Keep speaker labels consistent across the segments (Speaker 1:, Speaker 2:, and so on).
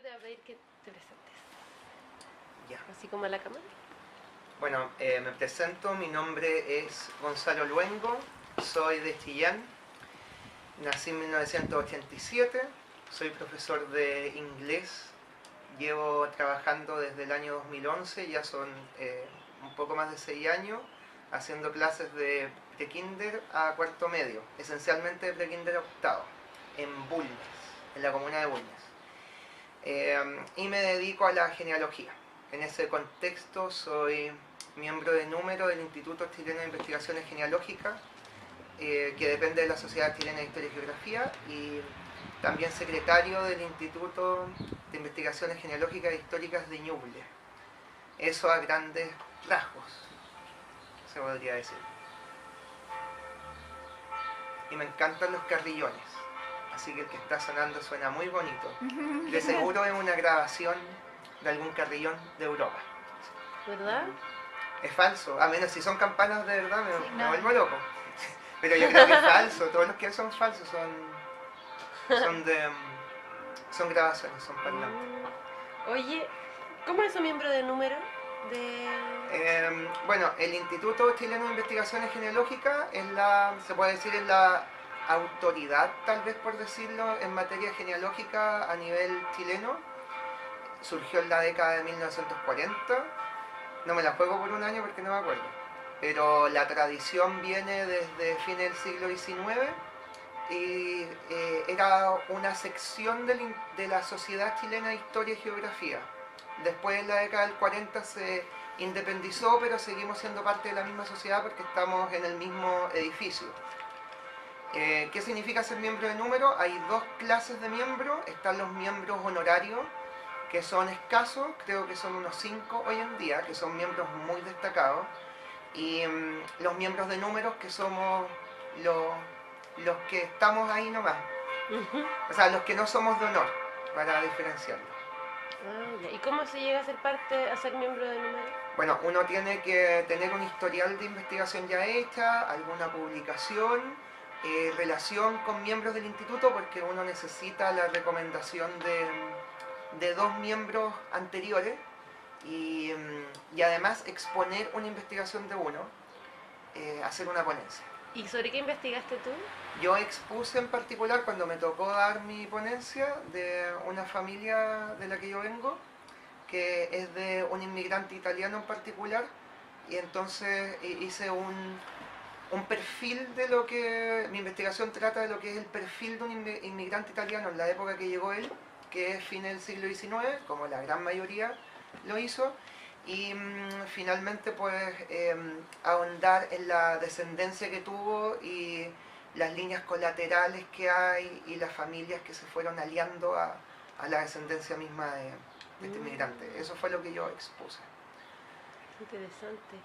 Speaker 1: te voy a pedir que te presentes.
Speaker 2: Ya.
Speaker 1: Así como a la cámara.
Speaker 2: Bueno, me presento, mi nombre es Gonzalo Luengo, soy de Chillán, nací en 1987, soy profesor de inglés, llevo trabajando desde el año 2011, ya son un poco más de 6 años, haciendo clases de prekinder a cuarto medio, esencialmente de prekinder a octavo, en Bulnes, en la comuna de Bulnes. Y me dedico a la genealogía. En ese contexto soy miembro de número del Instituto Chileno de Investigaciones Genealógicas, que depende de la Sociedad Chilena de Historia y Geografía, y también secretario del Instituto de Investigaciones Genealógicas e Históricas de Ñuble. Eso a grandes rasgos, se podría decir. Y me encantan los carrillones, así que el que está sonando suena muy bonito. De seguro es una grabación de algún carrillón de Europa.
Speaker 1: ¿Verdad?
Speaker 2: Es falso, a menos si son campanas de verdad me
Speaker 3: no.
Speaker 2: vuelvo loco. Pero yo creo que es falso, todos los que son falsos son grabaciones, son parlantes.
Speaker 1: Oye, ¿cómo es su miembro de número?
Speaker 2: Bueno, el Instituto Chileno de Investigaciones Genealógicas se puede decir, es la autoridad, tal vez por decirlo, en materia genealógica a nivel chileno. Surgió en la década de 1940. No me la juego por un año porque no me acuerdo. Pero la tradición viene desde fines del siglo XIX y era una sección de la Sociedad Chilena de Historia y Geografía. Después, en la década del 40, se independizó, pero seguimos siendo parte de la misma sociedad porque estamos en el mismo edificio. ¿Qué significa ser miembro de número? Hay dos clases de miembros. Están los miembros honorarios, que son escasos, creo que son unos 5 hoy en día, que son miembros muy destacados, y los miembros de números, que somos los que estamos ahí nomás, o sea, los que no somos de honor, para diferenciarlo.
Speaker 1: Ya. ¿Y cómo se llega a ser miembro de número?
Speaker 2: Bueno, uno tiene que tener un historial de investigación ya hecha, alguna publicación, relación con miembros del instituto, porque uno necesita la recomendación de 2 miembros anteriores y además exponer una investigación de uno, hacer una ponencia.
Speaker 1: ¿Y sobre qué investigaste tú?
Speaker 2: Yo expuse en particular, cuando me tocó dar mi ponencia, de una familia de la que yo vengo, que es de un inmigrante italiano en particular, y entonces hice un perfil de lo que... Mi investigación trata de lo que es el perfil de un inmigrante italiano en la época que llegó él, que es fines del siglo XIX, como la gran mayoría lo hizo, y finalmente pues ahondar en la descendencia que tuvo y las líneas colaterales que hay y las familias que se fueron aliando a la descendencia misma de este inmigrante. Eso fue lo que yo expuse.
Speaker 1: Interesante.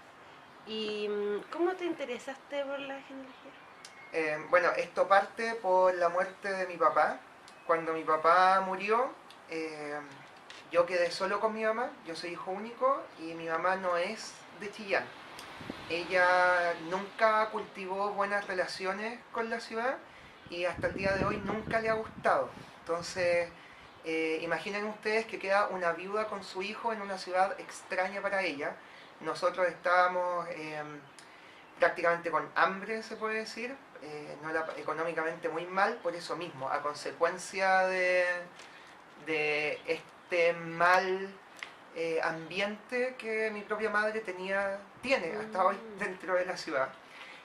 Speaker 1: ¿Y cómo te interesaste por la genealogía?
Speaker 2: Bueno, esto parte por la muerte de mi papá. Cuando mi papá murió, yo quedé solo con mi mamá. Yo soy hijo único y mi mamá no es de Chillán. Ella nunca cultivó buenas relaciones con la ciudad y hasta el día de hoy nunca le ha gustado. Entonces, imaginen ustedes que queda una viuda con su hijo en una ciudad extraña para ella. Nosotros estábamos prácticamente con hambre, se puede decir, no era económicamente muy mal, por eso mismo, a consecuencia de este mal ambiente que mi propia madre tiene hasta hoy dentro de la ciudad.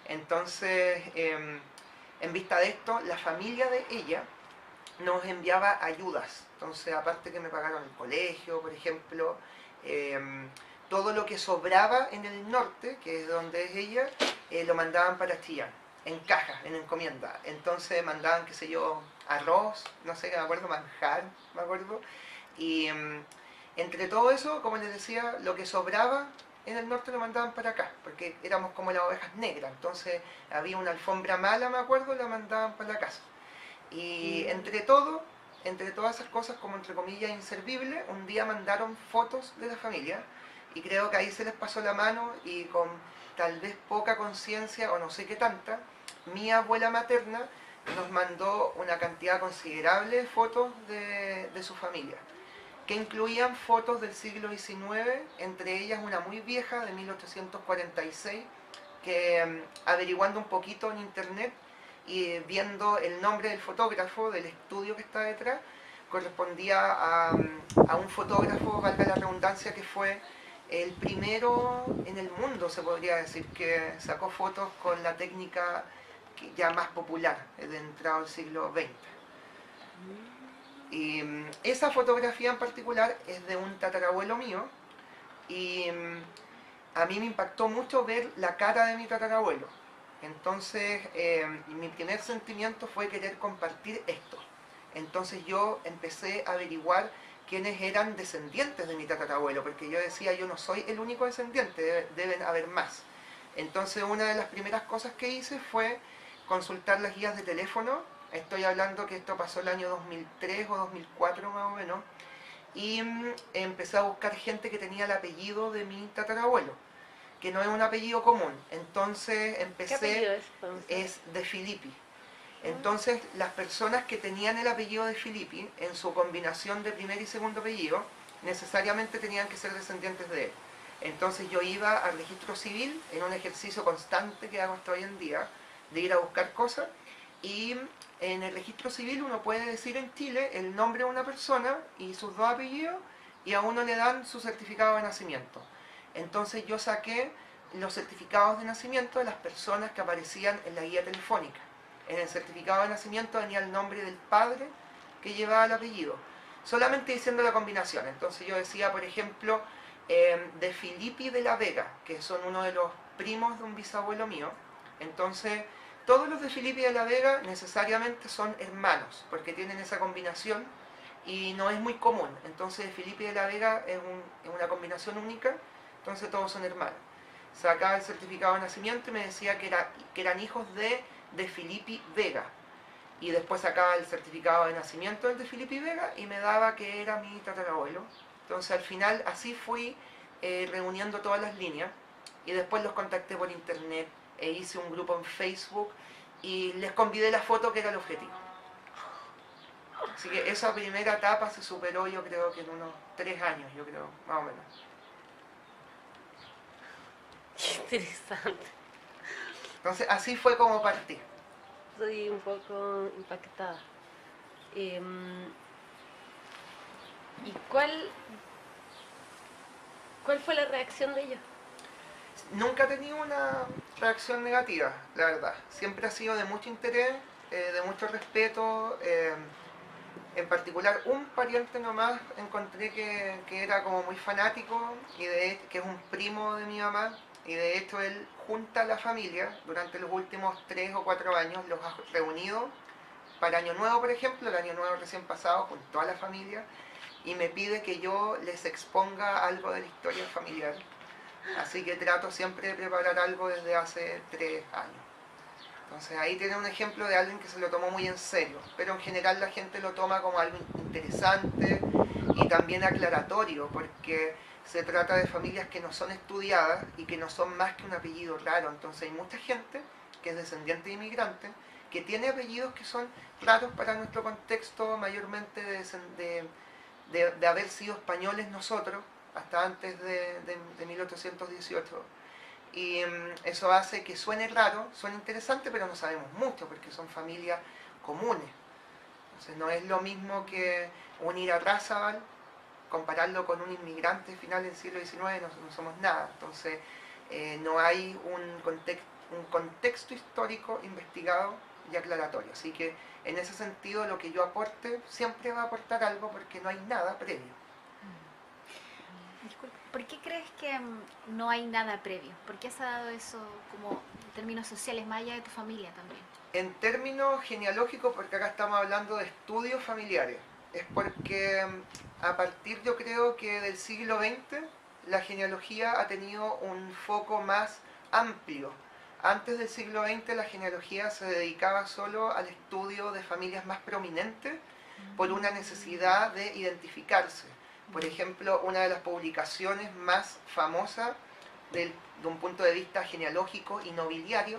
Speaker 2: Entonces, en vista de esto, la familia de ella nos enviaba ayudas. Entonces, aparte que me pagaron el colegio, por ejemplo, todo lo que sobraba en el norte, que es donde es ella, lo mandaban para Chillán, en cajas, en encomienda. Entonces mandaban, qué sé yo, arroz, no sé, me acuerdo, manjar, me acuerdo. Y entre todo eso, como les decía, lo que sobraba en el norte lo mandaban para acá, porque éramos como las ovejas negras. Entonces había una alfombra mala, me acuerdo, la mandaban para la casa. Y entre todas esas cosas, como entre comillas inservibles, un día mandaron fotos de la familia, y creo que ahí se les pasó la mano, y con tal vez poca conciencia, o no sé qué tanta, mi abuela materna nos mandó una cantidad considerable de fotos de su familia. que incluían fotos del siglo XIX, entre ellas una muy vieja de 1846, que averiguando un poquito en internet y viendo el nombre del fotógrafo, del estudio que está detrás, correspondía a un fotógrafo, valga la redundancia, que fue el primero en el mundo, se podría decir, que sacó fotos con la técnica ya más popular de entrado del siglo XX. Y esa fotografía en particular es de un tatarabuelo mío, y a mí me impactó mucho ver la cara de mi tatarabuelo. Entonces mi primer sentimiento fue querer compartir esto. Entonces yo empecé a averiguar quiénes eran descendientes de mi tatarabuelo, porque yo decía, yo no soy el único descendiente, deben haber más. Entonces una de las primeras cosas que hice fue consultar las guías de teléfono. Estoy hablando que esto pasó el año 2003 o 2004 más o menos, y empecé a buscar gente que tenía el apellido de mi tatarabuelo, que no es un apellido común. Entonces
Speaker 1: ¿Qué apellido
Speaker 2: empecé,
Speaker 1: es?
Speaker 2: es de Filippi. Entonces las personas que tenían el apellido de Filippi, en su combinación de primer y segundo apellido, necesariamente tenían que ser descendientes de él. Entonces yo iba al registro civil, en un ejercicio constante que hago hasta hoy en día, de ir a buscar cosas, y en el registro civil uno puede decir en Chile el nombre de una persona y sus dos apellidos, y a uno le dan su certificado de nacimiento. Entonces yo saqué los certificados de nacimiento de las personas que aparecían en la guía telefónica. En el certificado de nacimiento venía el nombre del padre que llevaba el apellido, solamente diciendo la combinación. Entonces yo decía, por ejemplo, de Filippi de la Vega, que son uno de los primos de un bisabuelo mío. Entonces todos los de Filippi de la Vega necesariamente son hermanos, porque tienen esa combinación y no es muy común. Entonces Filippi de la Vega es una combinación única, entonces todos son hermanos. Sacaba el certificado de nacimiento y me decía que eran hijos de Filippi Vega. Y después sacaba el certificado de nacimiento del de Filippi Vega y me daba que era mi tatarabuelo. Entonces al final así fui reuniendo todas las líneas, y después los contacté por internet e hice un grupo en Facebook y les convidé la foto, que era el objetivo. Así que esa primera etapa se superó, yo creo que en unos 3 años, yo creo, más o menos.
Speaker 1: Qué interesante.
Speaker 2: Entonces así fue como partí.
Speaker 1: Estoy un poco impactada. Em, ¿Y cuál fue la reacción de ellos?
Speaker 2: Nunca he tenido una reacción negativa, la verdad. Siempre ha sido de mucho interés, de mucho respeto. En particular, un pariente nomás encontré que era como muy fanático, y que es un primo de mi mamá, y de hecho él junta a la familia durante los últimos 3 o 4 años, los ha reunido para Año Nuevo, por ejemplo, el Año Nuevo recién pasado, juntó a la familia y me pide que yo les exponga algo de la historia familiar. Así que trato siempre de preparar algo desde hace 3 años. Entonces ahí tiene un ejemplo de alguien que se lo tomó muy en serio, pero en general la gente lo toma como algo interesante y también aclaratorio, porque se trata de familias que no son estudiadas y que no son más que un apellido raro. Entonces hay mucha gente que es descendiente de inmigrantes, que tiene apellidos que son raros para nuestro contexto, mayormente de haber sido españoles nosotros, hasta antes de 1818. Y eso hace que suene raro, suene interesante, pero no sabemos mucho, porque son familias comunes. Entonces no es lo mismo que unir a Razabal, compararlo con un inmigrante final del siglo XIX, no somos nada. Entonces no hay un contexto histórico investigado y aclaratorio. Así que en ese sentido lo que yo aporte siempre va a aportar algo, porque no hay nada previo.
Speaker 3: Disculpa, ¿por qué crees que no hay nada previo? ¿Por qué se ha dado eso como en términos sociales, más allá de tu familia también?
Speaker 2: En términos genealógicos, porque acá estamos hablando de estudios familiares, es porque a partir, yo creo que del siglo XX, la genealogía ha tenido un foco más amplio. Antes del siglo XX la genealogía se dedicaba solo al estudio de familias más prominentes por una necesidad de identificarse. Por ejemplo, una de las publicaciones más famosas de un punto de vista genealógico y nobiliario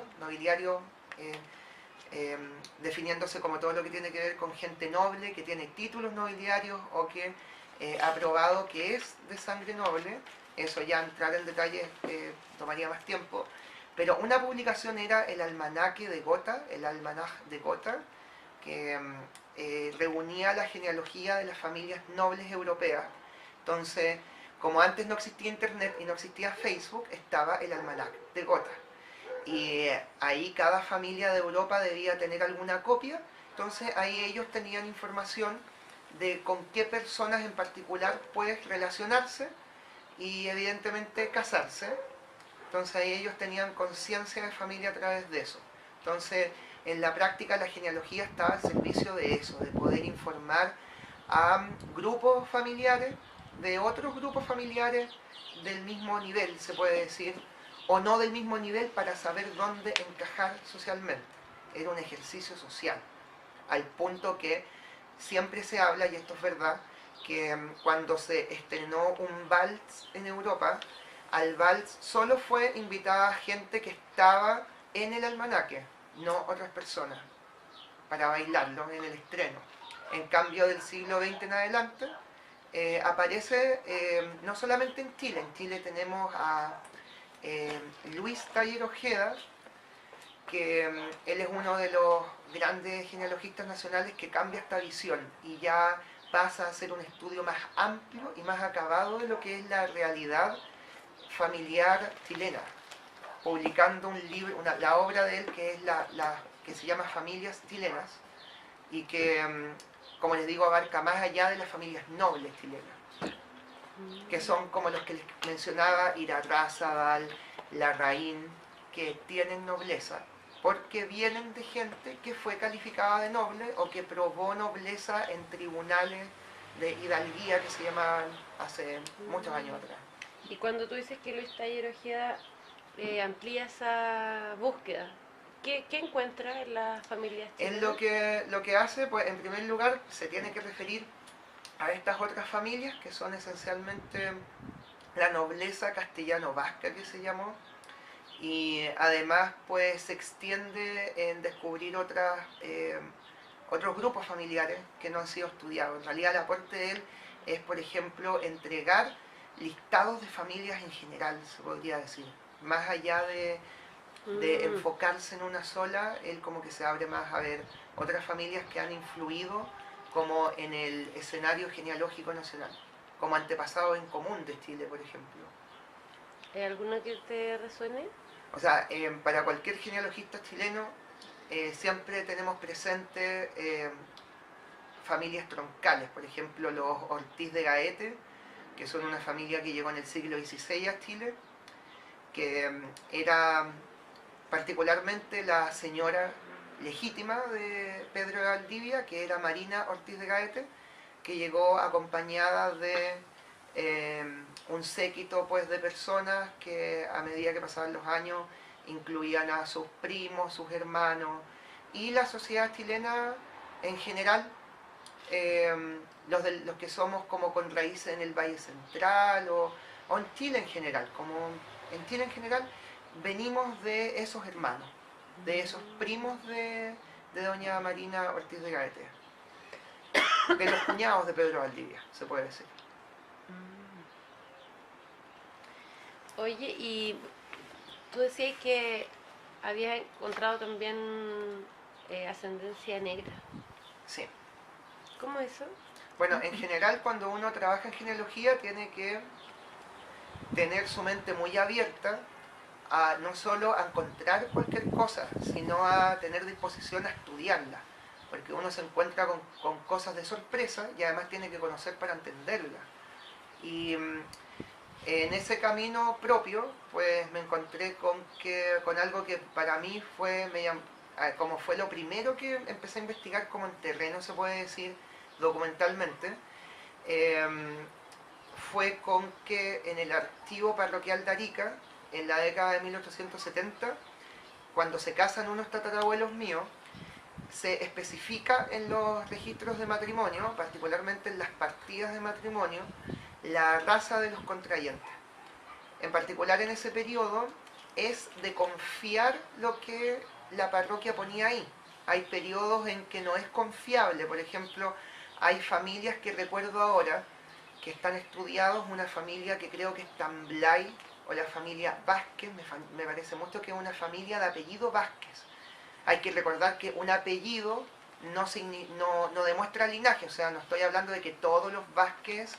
Speaker 2: definiéndose como todo lo que tiene que ver con gente noble, que tiene títulos nobiliarios o que ha probado que es de sangre noble. Eso ya entrar en detalles tomaría más tiempo. Pero una publicación era el almanaque de Gotha, el almanaj de Gotha, que reunía la genealogía de las familias nobles europeas. Entonces, como antes no existía internet y no existía Facebook, estaba el almanaque de Gotha. Y ahí cada familia de Europa debía tener alguna copia. Entonces ahí ellos tenían información de con qué personas en particular puedes relacionarse y evidentemente casarse. Entonces ahí ellos tenían conciencia de familia a través de eso. Entonces en la práctica la genealogía estaba al servicio de eso, de poder informar a grupos familiares, de otros grupos familiares del mismo nivel, se puede decir, o no del mismo nivel, para saber dónde encajar socialmente. Era un ejercicio social, al punto que siempre se habla, y esto es verdad, que cuando se estrenó un vals en Europa, al vals solo fue invitada gente que estaba en el almanaque, no otras personas, para bailarlo en el estreno. En cambio, del siglo XX en adelante, aparece no solamente en Chile tenemos a Luis Taller Ojeda, que él es uno de los grandes genealogistas nacionales que cambia esta visión y ya pasa a ser un estudio más amplio y más acabado de lo que es la realidad familiar chilena, publicando un libro, la obra de él que es que se llama Familias Chilenas y que, como les digo, abarca más allá de las familias nobles chilenas, que son como los que les mencionaba, Irarrázaval, Larraín, que tienen nobleza, porque vienen de gente que fue calificada de noble o que probó nobleza en tribunales de hidalguía que se llamaban hace muchos años atrás.
Speaker 1: Y cuando tú dices que Luis Taller Ojeda amplía esa búsqueda, ¿qué encuentra en las familias
Speaker 2: Él
Speaker 1: chilenas?
Speaker 2: lo que hace, pues en primer lugar, se tiene que referir a estas otras familias que son esencialmente la nobleza castellano-vasca que se llamó, y además pues se extiende en descubrir otros grupos familiares que no han sido estudiados. En realidad el aporte de él es, por ejemplo, entregar listados de familias en general, se podría decir. Más allá de enfocarse en una sola, él como que se abre más a ver otras familias que han influido como en el escenario genealógico nacional, como antepasados en común de Chile, por ejemplo.
Speaker 1: ¿Hay alguno que te resuene?
Speaker 2: O sea, para cualquier genealogista chileno siempre tenemos presente familias troncales, por ejemplo los Ortiz de Gaete, que son una familia que llegó en el siglo XVI a Chile, que era particularmente la señora legítima de Pedro de Valdivia, que era Marina Ortiz de Gaete, que llegó acompañada de un séquito pues, de personas que a medida que pasaban los años incluían a sus primos, sus hermanos, y la sociedad chilena en general, los que somos como con raíces en el Valle Central o en Chile en general, venimos de esos hermanos, de esos primos de doña Marina Ortiz de Gaete, de los cuñados de Pedro Valdivia, se puede decir.
Speaker 1: Oye, y tú decías que habías encontrado también ascendencia negra.
Speaker 2: Sí.
Speaker 1: ¿Cómo eso?
Speaker 2: Bueno, en general cuando uno trabaja en genealogía tiene que tener su mente muy abierta a no solo a encontrar cualquier cosa, sino a tener disposición a estudiarla, porque uno se encuentra con cosas de sorpresa y además tiene que conocer para entenderla. Y en ese camino propio, pues me encontré con algo que para mí fue, como fue lo primero que empecé a investigar como en terreno, se puede decir, documentalmente, fue con que en el archivo parroquial de Arica, en la década de 1870, cuando se casan unos tatarabuelos míos, se especifica en los registros de matrimonio, particularmente en las partidas de matrimonio, la raza de los contrayentes. En particular en ese periodo es de confiar lo que la parroquia ponía ahí. Hay periodos en que no es confiable, por ejemplo, hay familias que recuerdo ahora que están estudiados, una familia que creo que es Tamblay, o la familia Vázquez, me parece mucho que es una familia de apellido Vázquez. Hay que recordar que un apellido no demuestra linaje, o sea, no estoy hablando de que todos los Vázquez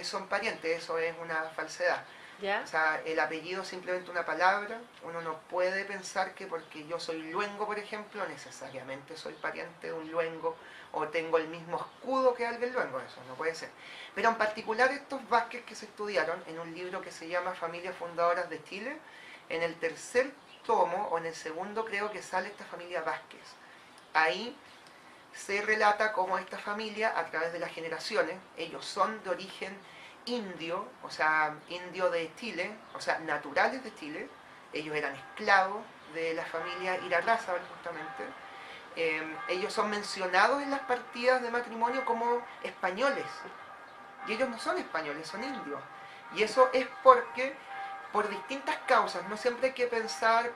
Speaker 2: son parientes, eso es una falsedad.
Speaker 1: ¿Ya?
Speaker 2: O sea, el apellido es simplemente una palabra. Uno no puede pensar que porque yo soy luengo, por ejemplo, necesariamente soy pariente de un luengo o tengo el mismo escudo que alguien luengo. Eso no puede ser. Pero en particular estos Vázquez que se estudiaron en un libro que se llama Familias Fundadoras de Chile, en el tercer tomo o en el segundo creo que sale esta familia Vázquez. Ahí se relata cómo esta familia, a través de las generaciones, ellos son de origen indio, o sea, indio de Chile, o sea, naturales de Chile. Ellos eran esclavos de la familia Irarrázaval, justamente. Ellos son mencionados en las partidas de matrimonio como españoles. Y ellos no son españoles, son indios. Y eso es porque, por distintas causas, no siempre hay que pensar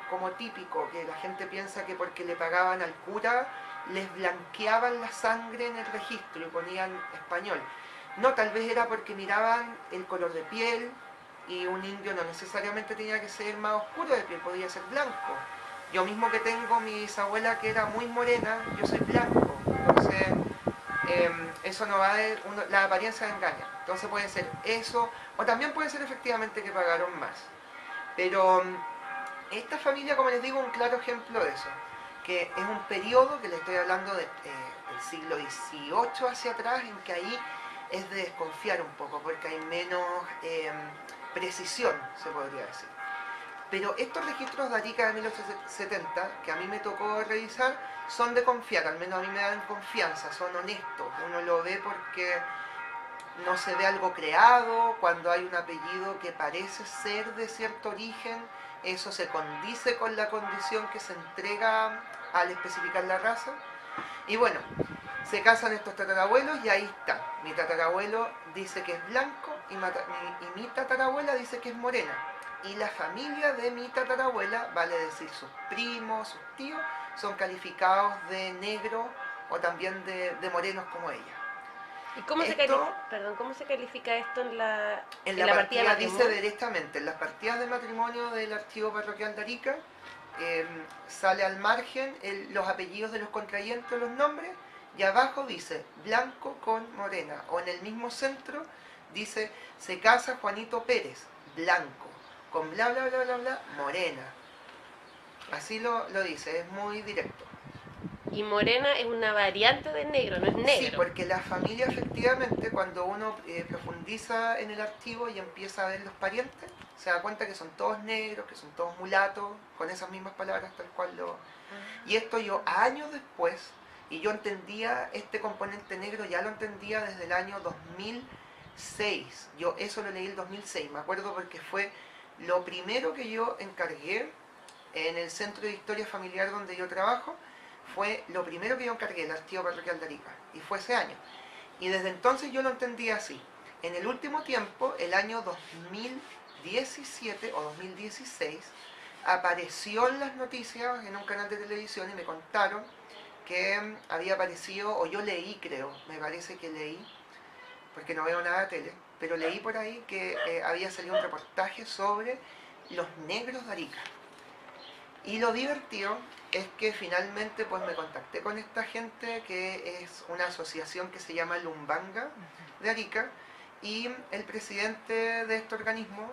Speaker 2: como típico, que la gente piensa que porque le pagaban al cura, les blanqueaban la sangre en el registro y ponían español. No, tal vez era porque miraban el color de piel, y un indio no necesariamente tenía que ser más oscuro de piel, podía ser blanco. Yo mismo que tengo mi bisabuela que era muy morena, yo soy blanco. Entonces, eso no va la apariencia engaña. Entonces puede ser eso, o también puede ser efectivamente que pagaron más. Pero esta familia, como les digo, un claro ejemplo de eso, que es un periodo que le estoy hablando del siglo XVIII hacia atrás, en que ahí es de desconfiar un poco, porque hay menos precisión, se podría decir. Pero estos registros de Arica de 1870, que a mí me tocó revisar, son de confiar, al menos a mí me dan confianza, son honestos. Uno lo ve porque no se ve algo creado, cuando hay un apellido que parece ser de cierto origen, eso se condice con la condición que se entrega al especificar la raza. Y bueno, se casan estos tatarabuelos y ahí está. Mi tatarabuelo dice que es blanco y mi tatarabuela dice que es morena. Y la familia de mi tatarabuela, vale decir sus primos, sus tíos, son calificados de negro o también de morenos como ella.
Speaker 1: ¿Y cómo ¿cómo se califica esto en la
Speaker 2: partida dice directamente, en las partidas de matrimonio del archivo parroquial de Arica, sale al margen los apellidos de los contrayentes, los nombres, y abajo dice blanco con morena, o en el mismo centro dice se casa Juanito Pérez, blanco, con bla bla bla bla bla, morena. Así lo dice, es muy directo.
Speaker 1: Y morena es una variante de negro, no es negro.
Speaker 2: Sí, porque la familia efectivamente, cuando uno profundiza en el archivo y empieza a ver los parientes, se da cuenta que son todos negros, que son todos mulatos, con esas mismas palabras tal cual lo... Y esto yo años después, y yo entendía este componente negro, ya lo entendía desde el año 2006. Yo eso lo leí el 2006, me acuerdo porque fue lo primero que yo encargué en el Centro de Historia Familiar donde yo trabajo. Fue lo primero que yo encargué, el archivo parroquial de Arica, y fue ese año. Y desde entonces yo lo entendía así. En el último tiempo, el año 2017 o 2016, apareció en las noticias en un canal de televisión y me contaron que había aparecido, o yo leí creo, me parece que leí, porque no veo nada de tele, pero leí por ahí que había salido un reportaje sobre los negros de Arica. Y lo divertido es que finalmente pues me contacté con esta gente que es una asociación que se llama Lumbanga de Arica, y el presidente de este organismo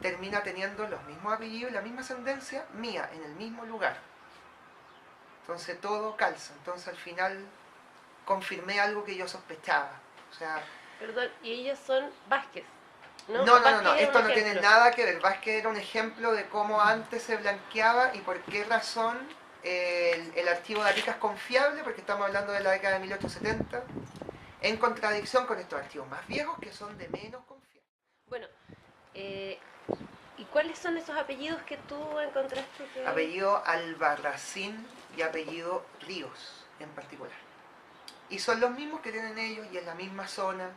Speaker 2: termina teniendo los mismos apellidos y la misma ascendencia mía en el mismo lugar. Entonces todo calza. Entonces al final confirmé algo que yo sospechaba. O sea,
Speaker 1: Perdón, y ellos son Vázquez.
Speaker 2: No, esto no tiene nada que ver. Vázquez era un ejemplo de cómo antes se blanqueaba y por qué razón el archivo de Arica es confiable, porque estamos hablando de la década de 1870, en contradicción con estos archivos más viejos que son de menos confianza.
Speaker 1: Bueno, ¿y cuáles son esos apellidos que tú encontraste?
Speaker 2: Apellido Albarracín y apellido Ríos en particular. Y son los mismos que tienen ellos y en la misma zona.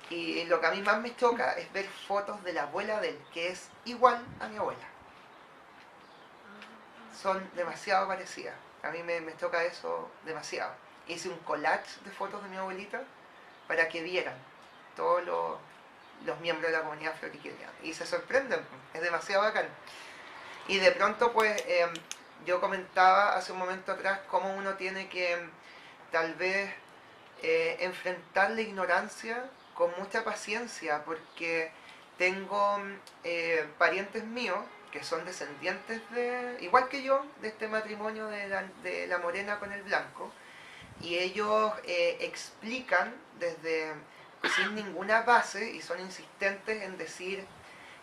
Speaker 2: Y lo que a mí más me choca es ver fotos de la abuela de él, que es igual a mi abuela. Son demasiado parecidas. A mí me choca eso demasiado. hice un collage de fotos de mi abuelita para que vieran todos los miembros de la comunidad afroariqueña. Y se sorprenden, es demasiado bacán. Y de pronto, pues, yo comentaba hace un momento atrás cómo uno tiene que tal vez enfrentar la ignorancia con mucha paciencia, porque tengo parientes míos que son descendientes de, igual que yo, de este matrimonio de la morena con el blanco, y ellos explican desde sin ninguna base y son insistentes en decir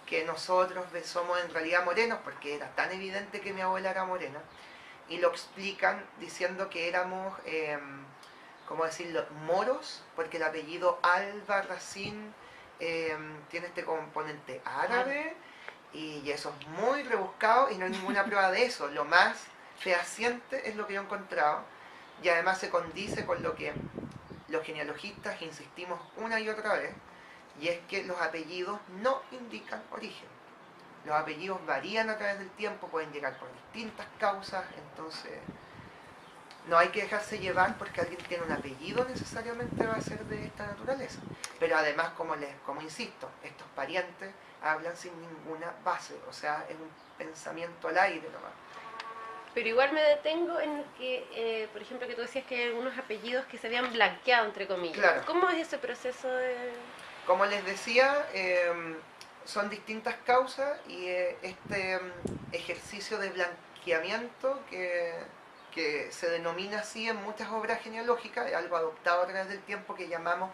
Speaker 2: que nosotros somos en realidad morenos, porque era tan evidente que mi abuela era morena, y lo explican diciendo que éramos, ¿cómo decirlo?, moros, porque el apellido Albarracín tiene este componente árabe, y eso es muy rebuscado y no hay ninguna prueba de eso. Lo más fehaciente es lo que yo he encontrado, y además se condice con lo que los genealogistas insistimos una y otra vez, y es que los apellidos no indican origen. Los apellidos varían a través del tiempo, pueden llegar por distintas causas, entonces no hay que dejarse llevar porque alguien tiene un apellido necesariamente va a ser de esta naturaleza. Pero además, como insisto, estos parientes hablan sin ninguna base, o sea, es un pensamiento al aire nomás.
Speaker 1: Pero igual me detengo en que, por ejemplo, que tú decías que hay algunos apellidos que se habían blanqueado, entre comillas.
Speaker 2: Claro.
Speaker 1: ¿Cómo es ese proceso de...?
Speaker 2: Como les decía, son distintas causas y este ejercicio de blanqueamiento que se denomina así en muchas obras genealógicas, algo adoptado a través del tiempo que llamamos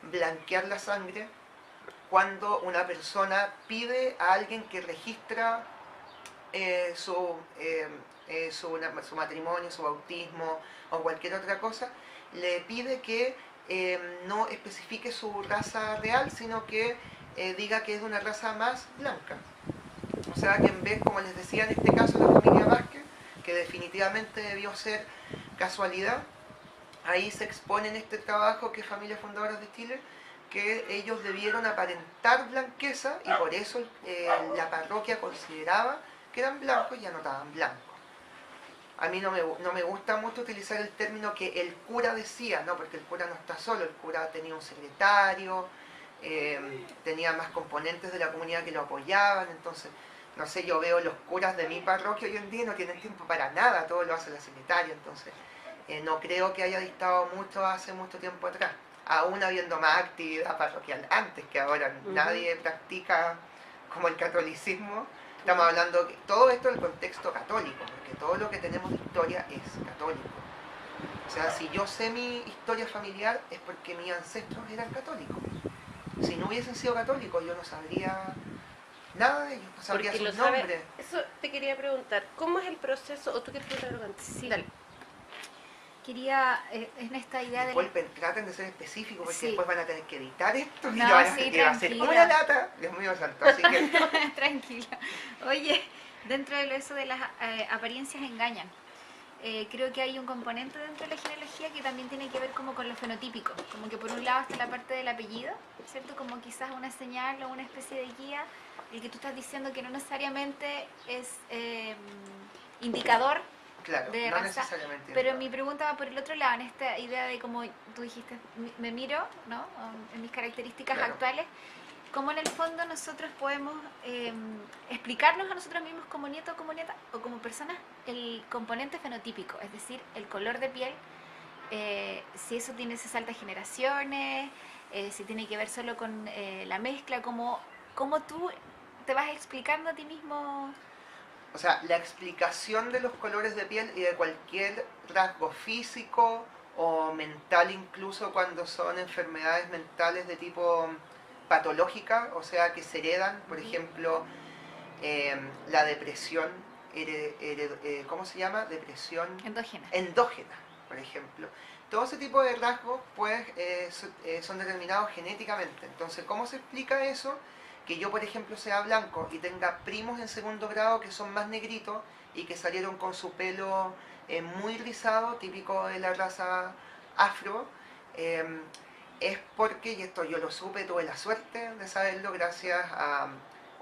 Speaker 2: blanquear la sangre, cuando una persona pide a alguien que registra su matrimonio, su bautismo o cualquier otra cosa, le pide que no especifique su raza real, sino que diga que es de una raza más blanca. O sea que en vez, como les decía en este caso, la familia Vázquez, que definitivamente debió ser casualidad, ahí se expone en este trabajo que es Familias Fundadoras de Chile, que ellos debieron aparentar blanqueza y por eso la parroquia consideraba que eran blancos y anotaban blanco. A mí no me gusta mucho utilizar el término que el cura decía, no, porque el cura no está solo, el cura tenía un secretario, tenía más componentes de la comunidad que lo apoyaban, entonces, no sé, yo veo los curas de mi parroquia hoy en día no tienen tiempo para nada, todo lo hace la secretaria, entonces no creo que haya dictado mucho hace mucho tiempo atrás, aún habiendo más actividad parroquial antes, que ahora nadie practica como el catolicismo. Estamos hablando de todo esto en el contexto católico, porque todo lo que tenemos de historia es católico. O sea, si yo sé mi historia familiar es porque mis ancestros eran católicos. Si no hubiesen sido católicos, yo no sabría nada de ellos, no sabría sus nombres.
Speaker 1: Eso te quería preguntar, ¿cómo es el proceso? ¿O tú quieres preguntar algo antes?
Speaker 3: Sí.
Speaker 1: Dale.
Speaker 3: Quería, en esta idea
Speaker 2: Disculpen, traten de ser específicos porque
Speaker 3: Sí.
Speaker 2: después van a tener que editar esto y
Speaker 3: No,
Speaker 2: lo van a,
Speaker 3: sí,
Speaker 2: y va a ser
Speaker 3: tranquila.
Speaker 2: una lata, Dios mío santo, así que
Speaker 3: Tranquila. Oye, dentro de eso de las apariencias engañan. Creo que hay un componente dentro de la genealogía que también tiene que ver como con lo fenotípico. Como que por un lado está la parte del apellido, ¿cierto? Como quizás una señal o una especie de guía, el que tú estás diciendo que no necesariamente es indicador
Speaker 2: claro,
Speaker 3: de
Speaker 2: no
Speaker 3: raza.
Speaker 2: necesariamente.
Speaker 3: Pero mi pregunta va por el otro lado, en esta idea de como tú dijiste, me miro, ¿no? En mis características
Speaker 2: Claro.
Speaker 3: actuales, cómo en el fondo nosotros podemos explicarnos a nosotros mismos como nieto o como nieta o como personas el componente fenotípico, es decir, el color de piel, si eso se salta generaciones, si tiene que ver solo con la mezcla, cómo tú te vas explicando a ti mismo.
Speaker 2: O sea, la explicación de los colores de piel y de cualquier rasgo físico o mental, incluso cuando son enfermedades mentales de tipo patológica, o sea, que se heredan, por ejemplo, la depresión, ¿cómo se llama? Depresión endógena, por ejemplo. Todo ese tipo de rasgos pues, son determinados genéticamente. Entonces, ¿cómo se explica eso? Que yo, por ejemplo, sea blanco y tenga primos en segundo grado que son más negritos y que salieron con su pelo muy rizado, típico de la raza afro, es porque, y esto yo lo supe, tuve la suerte de saberlo gracias a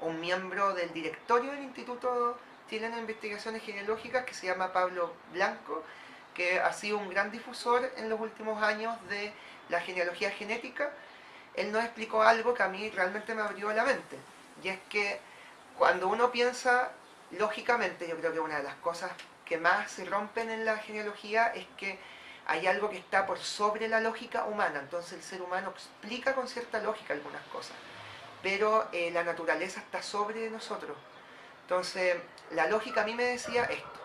Speaker 2: un miembro del directorio del Instituto Chileno de Investigaciones Genealógicas que se llama Pablo Blanco, que ha sido un gran difusor en los últimos años de la genealogía genética, él nos explicó algo que a mí realmente me abrió la mente. Y es que cuando uno piensa lógicamente, yo creo que una de las cosas que más se rompen en la genealogía es que hay algo que está por sobre la lógica humana. Entonces el ser humano explica con cierta lógica algunas cosas, pero la naturaleza está sobre nosotros. Entonces la lógica a mí me decía esto,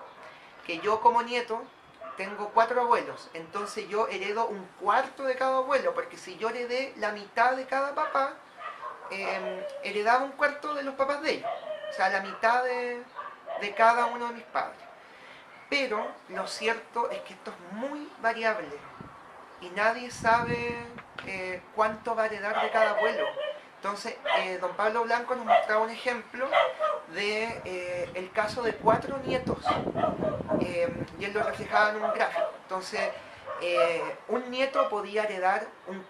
Speaker 2: que yo como nieto tengo 4 abuelos, entonces yo heredo un cuarto de cada abuelo, porque si yo heredé la mitad de cada papá, heredaba un cuarto de los papás de ellos, o sea, la mitad de cada uno de mis padres. Pero lo cierto es que esto es muy variable y nadie sabe cuánto va a heredar de cada abuelo. Entonces, don Pablo Blanco nos mostraba un ejemplo de el caso de 4 nietos y él lo reflejaba en un gráfico. Entonces, un nieto podía heredar un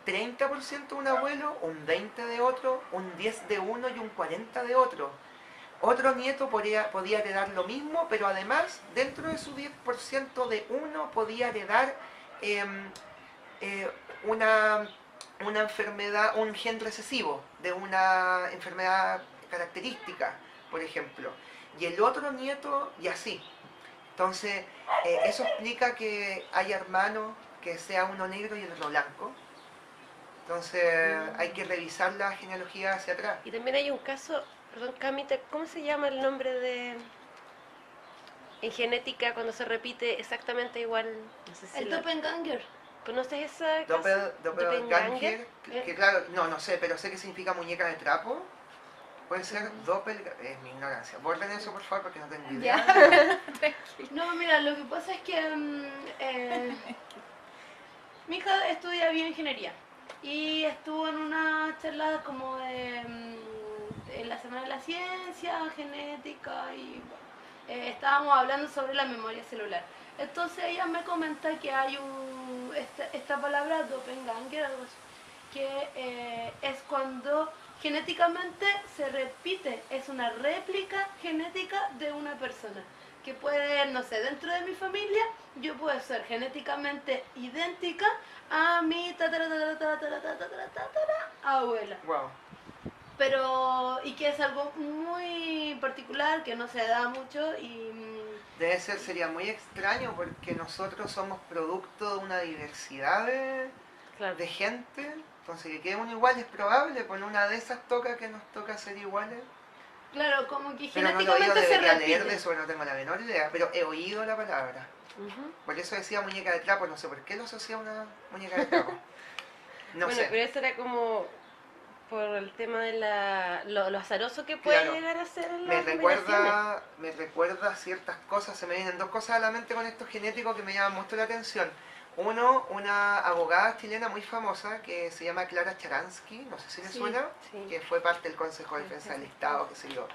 Speaker 2: 30% de un abuelo, un 20% de otro, un 10% de uno y un 40% de otro. Otro nieto podía heredar lo mismo, pero además, dentro de su 10% de uno, podía heredar una enfermedad, un gen recesivo de una enfermedad característica, por ejemplo. Y el otro nieto, y así. Entonces, eso explica que hay hermanos que sea uno negro y el otro blanco. Entonces, hay que revisar la genealogía hacia atrás.
Speaker 1: Y también hay un caso, perdón, Camita, ¿cómo se llama el nombre de en genética cuando se repite exactamente igual? No sé si
Speaker 4: El doppelganger.
Speaker 1: ¿Conoces esa caso?
Speaker 2: Doppelganger, que claro, no sé, pero sé que significa muñeca de trapo. Puede ser doppelganger, es mi ignorancia. Borren eso por favor porque no tengo idea.
Speaker 4: No, mira, lo que pasa es que mi hija estudia bioingeniería y estuvo en una charla como de en la Semana de la Ciencia, genética y bueno, estábamos hablando sobre la memoria celular. Entonces ella me comenta que hay esta palabra doppelganger, algo así, que es cuando genéticamente se repite, es una réplica genética de una persona. Que puede, no sé, dentro de mi familia, yo puedo ser genéticamente idéntica a mi abuela.
Speaker 2: Wow.
Speaker 4: Pero, y que es algo muy particular, que no se da mucho y...
Speaker 2: Sería muy extraño porque nosotros somos producto de una diversidad
Speaker 1: Claro.
Speaker 2: de gente. Entonces que quede uno igual es probable, por una de esas toca que nos toca ser iguales.
Speaker 4: Claro, como que
Speaker 2: Pero no lo he oído,
Speaker 4: genéticamente se
Speaker 2: debería leer
Speaker 4: repite.
Speaker 2: de eso, no tengo la menor idea, pero he oído la palabra.
Speaker 1: Ujú.
Speaker 2: Por eso decía muñeca de trapo, no sé por qué lo asocia a una muñeca de trapo. No
Speaker 1: Bueno,
Speaker 2: sé.
Speaker 1: pero eso era como por el tema de lo azaroso que puede
Speaker 2: Claro.
Speaker 1: llegar a ser en
Speaker 2: Me
Speaker 1: las combinaciones.
Speaker 2: recuerda ciertas cosas, se me vienen 2 cosas a la mente con estos genéticos que me llaman mucho la atención. Uno, una abogada chilena muy famosa que se llama Clara Charansky, no sé si le
Speaker 1: Sí,
Speaker 2: suena,
Speaker 1: sí.
Speaker 2: que fue parte del Consejo de Defensa del Estado, qué sé yo.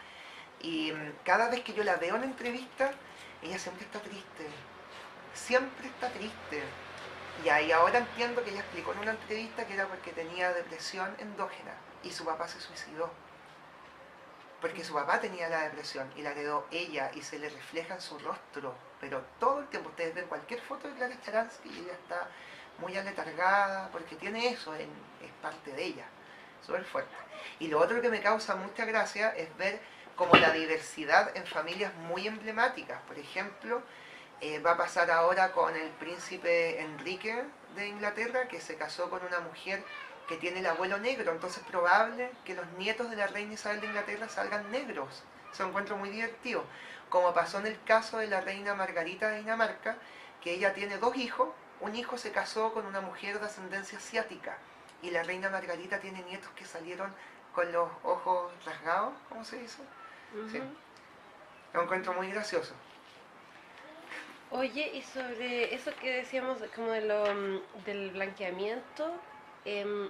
Speaker 2: Y cada vez que yo la veo en entrevista, ella siempre está triste, siempre está triste. Y ahí ahora entiendo que ella explicó en una entrevista que era porque tenía depresión endógena y su papá se suicidó. Porque su papá tenía la depresión y la heredó ella y se le refleja en su rostro. Pero todo el tiempo, ustedes ven cualquier foto de Clara Charansky y ella está muy aletargada porque tiene eso, es parte de ella, súper fuerte. Y lo otro que me causa mucha gracia es ver como la diversidad en familias muy emblemáticas. Por ejemplo, va a pasar ahora con el príncipe Enrique de Inglaterra, que se casó con una mujer que tiene el abuelo negro, entonces es probable que los nietos de la reina Isabel de Inglaterra salgan negros. Eso lo encuentro muy divertido. Como pasó en el caso de la reina Margarita de Dinamarca, que ella tiene 2 hijos, un hijo se casó con una mujer de ascendencia asiática, y la reina Margarita tiene nietos que salieron con los ojos rasgados, ¿cómo se dice?
Speaker 1: Ujú.
Speaker 2: Sí. Lo encuentro muy gracioso.
Speaker 1: Oye, y sobre eso que decíamos como del blanqueamiento, em,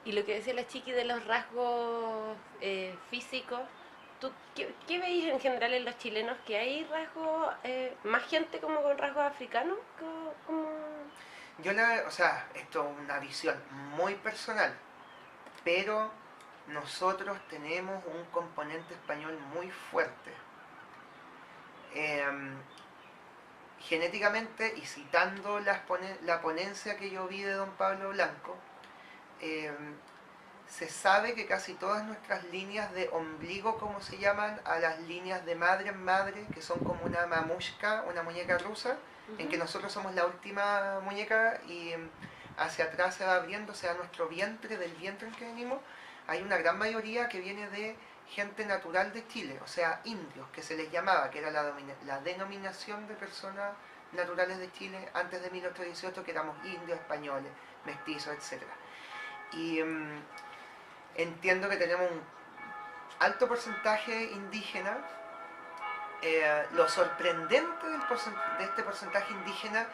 Speaker 1: y lo que decía la chiqui de los rasgos físicos, ¿tú qué veis en general en los chilenos? ¿Que hay rasgos, más gente como con rasgos africanos?
Speaker 2: Yo o sea, esto es una visión muy personal, pero nosotros tenemos un componente español muy fuerte. genéticamente, y citando la ponencia que yo vi de don Pablo Blanco, se sabe que casi todas nuestras líneas de ombligo, como se llaman, a las líneas de madre en madre, que son como una mamushka, una muñeca rusa, en que nosotros somos la última muñeca y hacia atrás se va abriendo, o sea, nuestro vientre, del vientre en que venimos, hay una gran mayoría que viene de gente natural de Chile, o sea, indios, que se les llamaba, que era la denominación de personas naturales de Chile antes de 1818, que éramos indios, españoles, mestizos, etc. Y entiendo que tenemos un alto porcentaje indígena. Lo sorprendente de este porcentaje indígena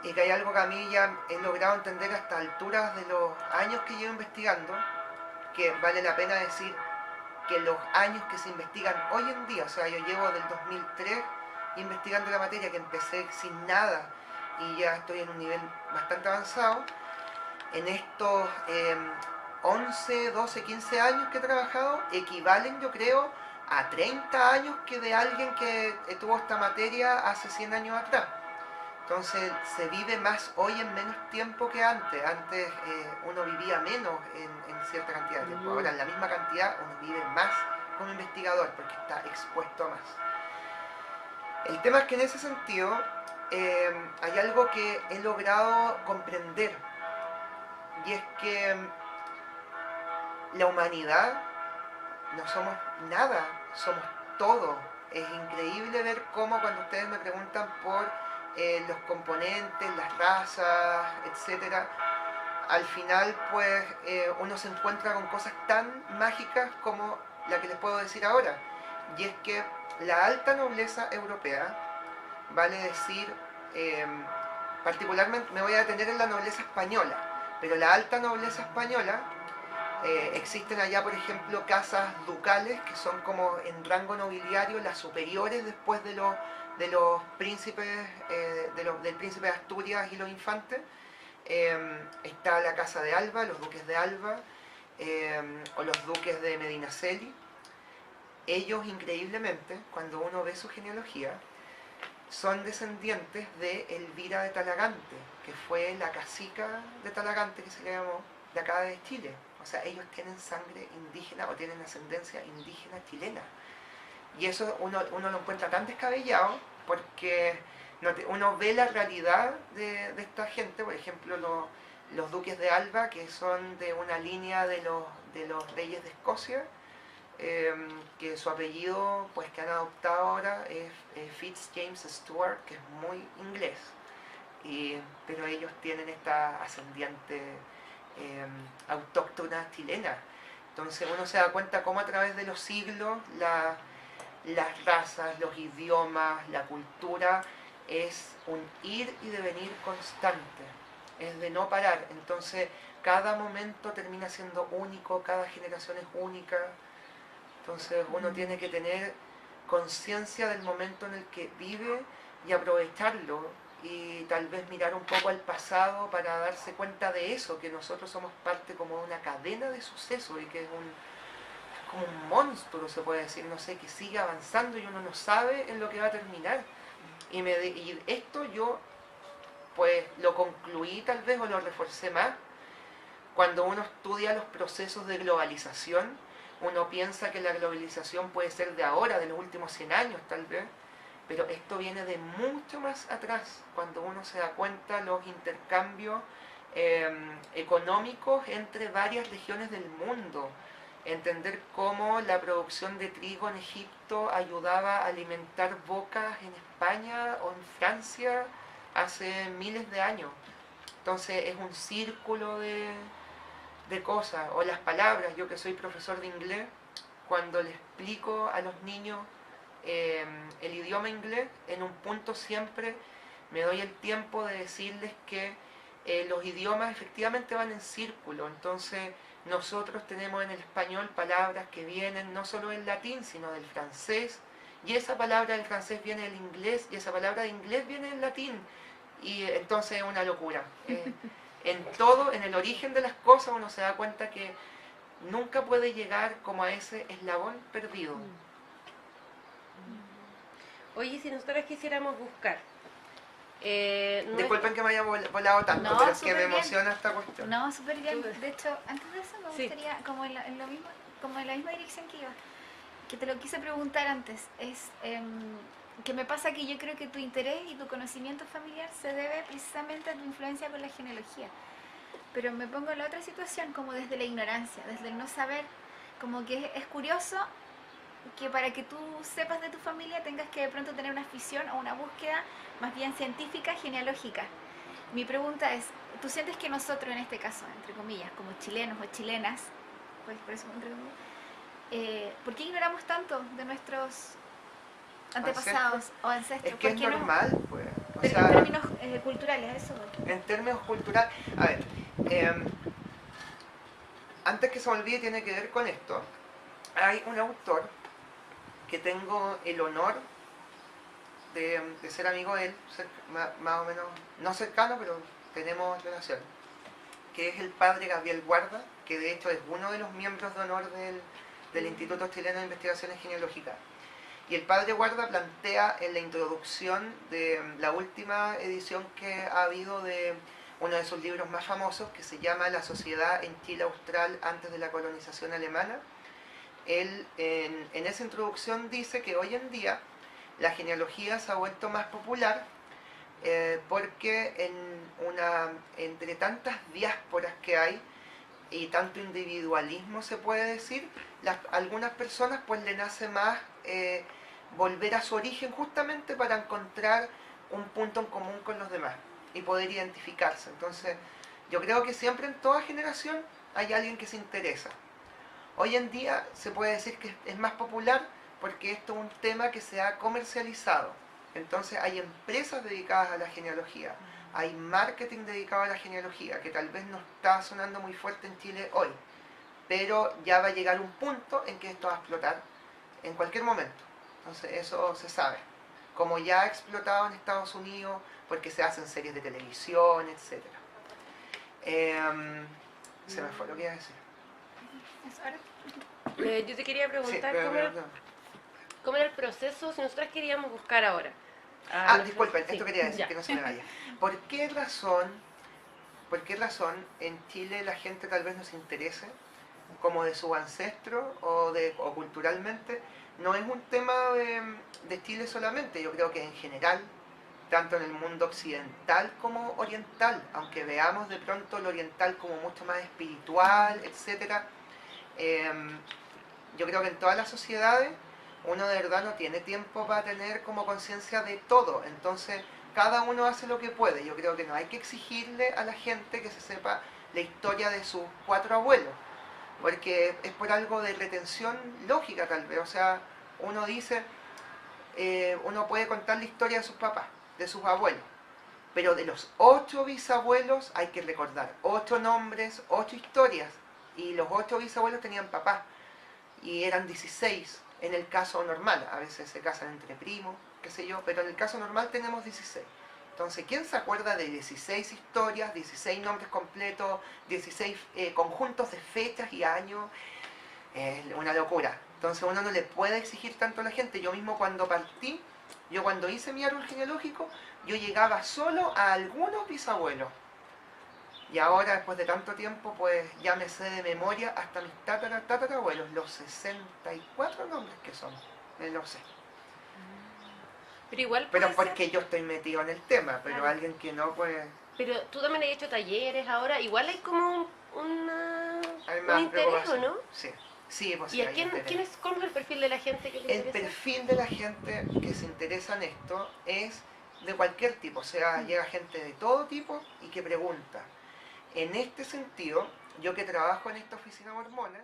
Speaker 2: es que hay algo que a mí ya he logrado entender hasta alturas de los años que llevo investigando, que vale la pena decir que los años que se investigan hoy en día, o sea, yo llevo del 2003 investigando la materia, que empecé sin nada y ya estoy en un nivel bastante avanzado. En estos 11, 12, 15 años que he trabajado, equivalen, yo creo, a 30 años que de alguien que tuvo esta materia hace 100 años atrás. Entonces se vive más hoy en menos tiempo que antes. Antes uno vivía menos en cierta cantidad de tiempo. Ahora en la misma cantidad uno vive más como investigador porque está expuesto a más. El tema es que en ese sentido hay algo que he logrado comprender, y es que la humanidad no somos nada, somos todo. Es increíble ver cómo cuando ustedes me preguntan por los componentes, las razas, etcétera, al final pues uno se encuentra con cosas tan mágicas como la que les puedo decir ahora, y es que la alta nobleza europea, vale decir, particularmente me voy a detener en la nobleza española, pero la alta nobleza española, existen allá por ejemplo casas ducales que son como en rango nobiliario las superiores después de los príncipes, del príncipe de Asturias y los infantes. Está la casa de Alba, los duques de Alba, o los duques de Medinaceli. Ellos increíblemente, cuando uno ve su genealogía, son descendientes de Elvira de Talagante, que fue la cacica de Talagante, que se le llamó, de acá de Chile. O sea, ellos tienen sangre indígena o tienen ascendencia indígena chilena. Y eso uno lo encuentra tan descabellado porque uno ve la realidad de esta gente. Por ejemplo, los duques de Alba, que son de una línea de los reyes de Escocia, que su apellido pues que han adoptado ahora es Fitzjames Stuart, que es muy inglés, pero ellos tienen esta ascendiente autóctona chilena. Entonces uno se da cuenta cómo a través de los siglos las razas, los idiomas, la cultura es un ir y devenir constante, es de no parar. Entonces cada momento termina siendo único, cada generación es única. Entonces uno tiene que tener conciencia del momento en el que vive y aprovecharlo, y tal vez mirar un poco al pasado para darse cuenta de eso, que nosotros somos parte como de una cadena de sucesos y que es como un monstruo, se puede decir, no sé, que sigue avanzando y uno no sabe en lo que va a terminar. Y esto yo pues lo concluí tal vez o lo reforcé más cuando uno estudia los procesos de globalización. Uno piensa que la globalización puede ser de ahora, de los últimos 100 años tal vez, pero esto viene de mucho más atrás, cuando uno se da cuenta los intercambios económicos entre varias regiones del mundo, entender cómo la producción de trigo en Egipto ayudaba a alimentar bocas en España o en Francia hace miles de años. Entonces es un círculo de cosas, o las palabras. Yo que soy profesor de inglés, cuando le explico a los niños el idioma inglés, en un punto siempre me doy el tiempo de decirles que los idiomas efectivamente van en círculo. Entonces nosotros tenemos en el español palabras que vienen no solo del latín, sino del francés, y esa palabra del francés viene del inglés, y esa palabra de inglés viene del latín, y entonces es una locura. En todo, en el origen de las cosas uno se da cuenta que nunca puede llegar como a ese eslabón perdido.
Speaker 1: Oye, si nosotros quisiéramos buscar No
Speaker 2: Disculpen que me haya volado tanto,
Speaker 3: No,
Speaker 2: pero es que
Speaker 3: súper
Speaker 2: me
Speaker 3: bien.
Speaker 2: emociona esta cuestión.
Speaker 3: No, súper bien.
Speaker 1: Súper.
Speaker 3: De hecho, antes de eso me
Speaker 1: Sí.
Speaker 3: gustaría, como en lo mismo, como en la misma dirección que iba, que te lo quise preguntar antes, es que me pasa que yo creo que tu interés y tu conocimiento familiar se debe precisamente a tu influencia con la genealogía. Pero me pongo en la otra situación, como desde la ignorancia, desde el no saber, como que es curioso que para que tú sepas de tu familia tengas que de pronto tener una afición o una búsqueda más bien científica, genealógica. Mi pregunta es, ¿tú sientes que nosotros en este caso, entre comillas, como chilenos o chilenas, pues por eso entre comillas, ¿por qué ignoramos tanto de nuestros antepasados o ancestros?
Speaker 2: Es que
Speaker 3: ¿Por
Speaker 2: es
Speaker 3: qué no?
Speaker 2: normal, pues. O
Speaker 3: Pero
Speaker 2: sea,
Speaker 3: en términos culturales, a eso voy.
Speaker 2: en términos culturales, a ver, antes que se me olvide tiene que ver con esto. Hay un autor que tengo el honor de ser amigo de él, más o menos, no cercano, pero tenemos relación, que es el padre Gabriel Guarda, que de hecho es uno de los miembros de honor del Instituto Chileno de Investigaciones Genealógicas. Y el padre Guarda plantea en la introducción de la última edición que ha habido de uno de sus libros más famosos, que se llama La sociedad en Chile Austral antes de la colonización alemana. Él en esa introducción dice que hoy en día la genealogía se ha vuelto más popular porque entre tantas diásporas que hay y tanto individualismo se puede decir, algunas personas pues le nace más volver a su origen justamente para encontrar un punto en común con los demás y poder identificarse. Entonces yo creo que siempre en toda generación hay alguien que se interesa. Hoy en día se puede decir que es más popular porque esto es un tema que se ha comercializado. Entonces hay empresas dedicadas a la genealogía, hay marketing dedicado a la genealogía, que tal vez no está sonando muy fuerte en Chile hoy, pero ya va a llegar un punto en que esto va a explotar en cualquier momento. Entonces eso se sabe. Como ya ha explotado en Estados Unidos, porque se hacen series de televisión, etc. Se me fue lo que iba a decir.
Speaker 3: ¿Eso ahora?
Speaker 1: Yo te quería
Speaker 2: Sí,
Speaker 1: preguntar
Speaker 2: pero-
Speaker 1: cómo era el proceso si nosotros queríamos buscar ahora.
Speaker 2: Disculpen,
Speaker 1: Sí,
Speaker 2: esto quería decir,
Speaker 1: ya.
Speaker 2: que no se me vaya. ¿Por qué razón en Chile la gente tal vez no se interese como de su ancestro o culturalmente? No es un tema de Chile solamente, yo creo que en general, tanto en el mundo occidental como oriental, aunque veamos de pronto lo oriental como mucho más espiritual, etc. Yo creo que en todas las sociedades uno de verdad no tiene tiempo para tener como conciencia de todo, entonces cada uno hace lo que puede. Yo creo que no hay que exigirle a la gente que se sepa la historia de sus 4 abuelos, porque es por algo de retención lógica tal vez. O sea, uno dice, uno puede contar la historia de sus papás, de sus abuelos, pero de los 8 bisabuelos hay que recordar 8 nombres, 8 historias, y los 8 bisabuelos tenían papás, y eran 16 en el caso normal. A veces se casan entre primos, qué sé yo, pero en el caso normal tenemos 16. Entonces, ¿quién se acuerda de 16 historias, 16 nombres completos, 16 conjuntos de fechas y años? Es una locura. Entonces uno no le puede exigir tanto a la gente. Yo mismo cuando partí, yo cuando hice mi árbol genealógico, yo llegaba solo a algunos bisabuelos. Y ahora, después de tanto tiempo, pues ya me sé de memoria hasta mis tatarabuelos, los 64 nombres que son, los sé.
Speaker 1: Pero igual
Speaker 2: Pero
Speaker 1: puede ser-
Speaker 2: porque yo estoy metido en el tema, pero
Speaker 1: Claro.
Speaker 2: alguien que no, pues
Speaker 1: Pero tú también has hecho talleres ahora, igual hay como
Speaker 2: hay
Speaker 1: un
Speaker 2: más
Speaker 1: interés, ¿o
Speaker 2: preocupación.
Speaker 1: no?
Speaker 2: Sí, sí, pues
Speaker 1: ¿Y
Speaker 2: sí,
Speaker 1: a
Speaker 2: hay
Speaker 1: quién,
Speaker 2: interés.
Speaker 1: cómo es el perfil de la gente que le
Speaker 2: El
Speaker 1: interesa?
Speaker 2: perfil de la gente que se interesa en esto es de cualquier tipo, o sea, llega gente de todo tipo y que pregunta. En este sentido, yo que trabajo en esta oficina mormona,